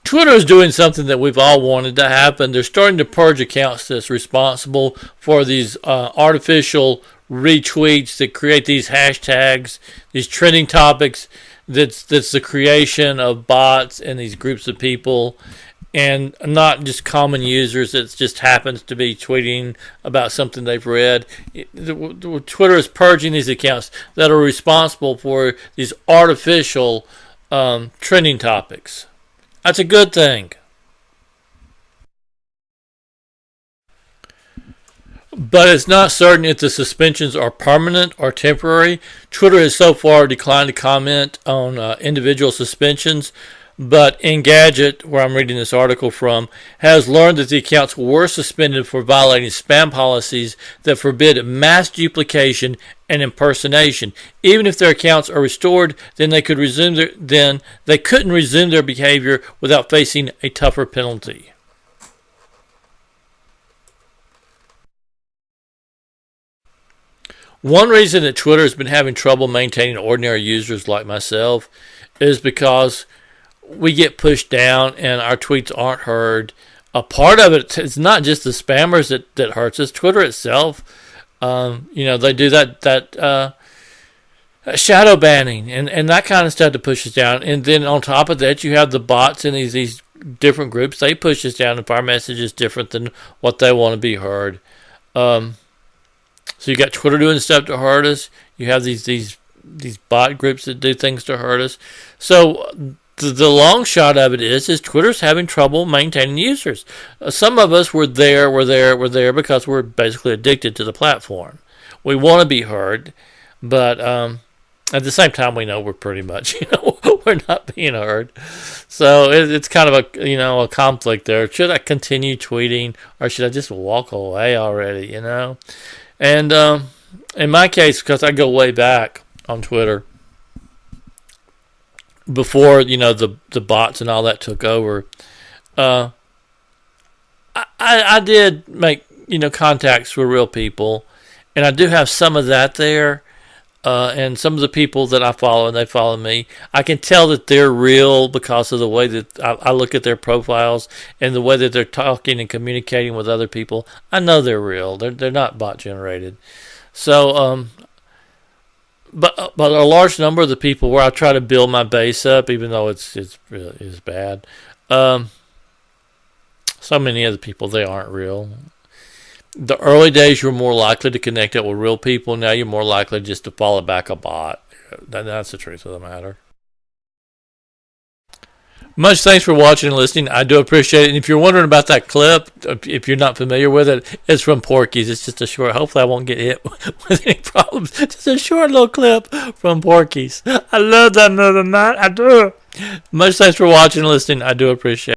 Twitter is doing something that we've all wanted to happen. They're starting to purge accounts that's responsible for these artificial retweets that create these hashtags, these trending topics. That's the creation of bots and these groups of people, and not just common users that just happens to be tweeting about something they've read. Twitter is purging these accounts that are responsible for these artificial trending topics. That's a good thing. But it's not certain if the suspensions are permanent or temporary. Twitter has so far declined to comment on individual suspensions, but Engadget, where I'm reading this article from, has learned that the accounts were suspended for violating spam policies that forbid mass duplication and impersonation. Even if their accounts are restored, then they couldn't resume their behavior without facing a tougher penalty. One reason that Twitter has been having trouble maintaining ordinary users like myself is because we get pushed down and our tweets aren't heard. A part of it is not just the spammers that hurts us. Twitter itself, they do that shadow banning and that kind of stuff to push us down. And then on top of that, you have the bots in these different groups. They push us down if our message is different than what they want to be heard. So you got Twitter doing stuff to hurt us. You have these bot groups that do things to hurt us. So the long shot of it is Twitter's having trouble maintaining users. Some of us were there because we're basically addicted to the platform. We want to be heard, but at the same time, we know we're pretty much, we're not being heard. So it's kind of a conflict there. Should I continue tweeting or should I just walk away already? And in my case, because I go way back on Twitter, before the bots and all that took over, I did make contacts with real people, and I do have some of that there. And some of the people that I follow and they follow me, I can tell that they're real because of the way that I look at their profiles and the way that they're talking and communicating with other people. I know they're real. They're not bot generated. So, but a large number of the people where I try to build my base up, even though it's bad. So many other people, they aren't real. The early days, you were more likely to connect up with real people. Now you're more likely just to follow back a bot. That's the truth of the matter. Much thanks for watching and listening. I do appreciate it. And if you're wondering about that clip, if you're not familiar with it, it's from Porky's. It's just a short. Hopefully I won't get hit with any problems. Just a short little clip from Porky's. I love that Northern Night. I do. Much thanks for watching and listening. I do appreciate it.